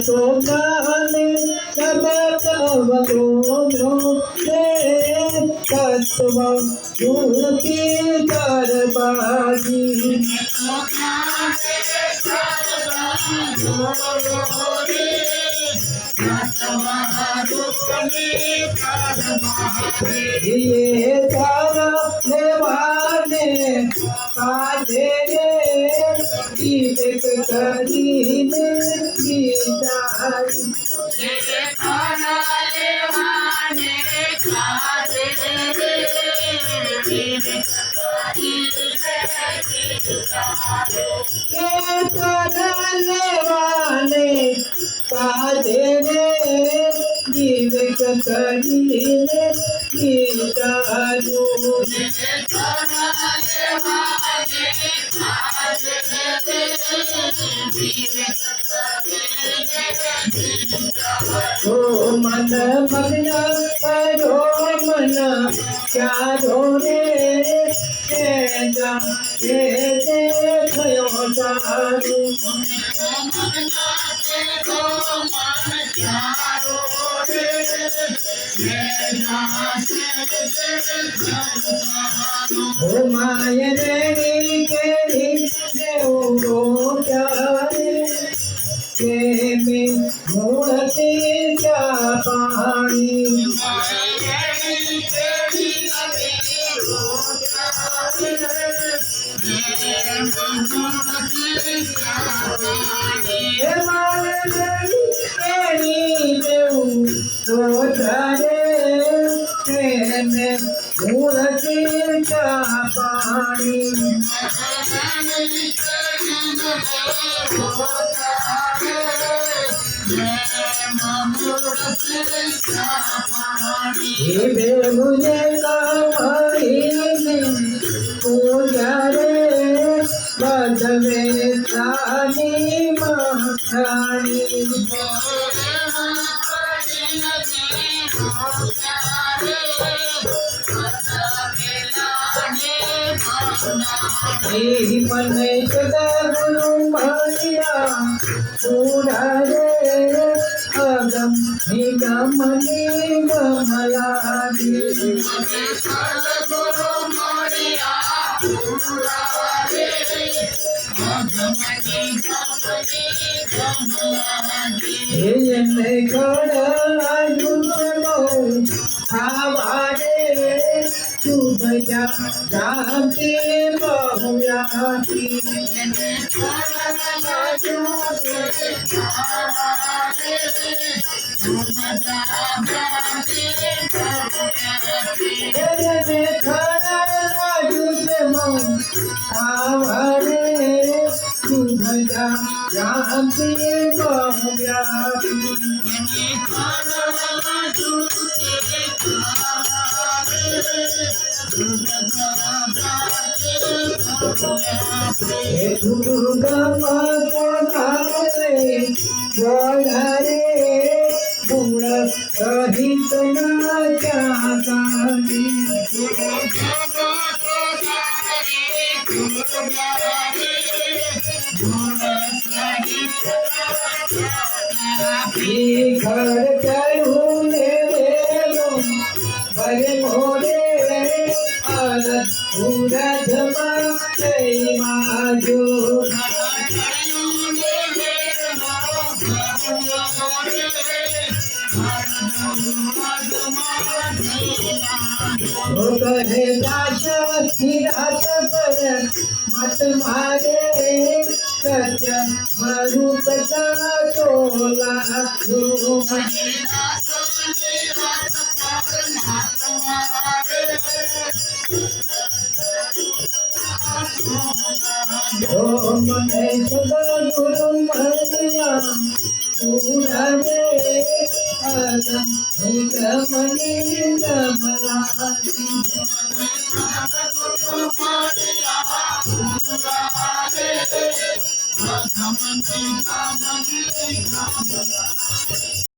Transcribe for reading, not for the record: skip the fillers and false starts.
सोगाने सब कवलो तत्व की करबाजी ये तारा देवाने काजे गीत करीने गीताई ये तारा वाले काजे जीवित करीने गीताई ओ मन मगना करो मना क्या रे जा देखो सारू ओ मायरे के देवो प्यारे के में मूर्ति क्या पानी मूर्ति का पानी मुझे पूजा रे बदवे रानी महारानी मन गुरु माया पूरा रे अगम निगमनी गमयादी जानती बहुयाती जानती बहुयाती सहित घर चढ़ू बड़े मोरे सूरज माजो कहे दास पर मत मारे सत्य स्वरूप का तोला महेश गुरु मैया पूरा रे निगमनी गमला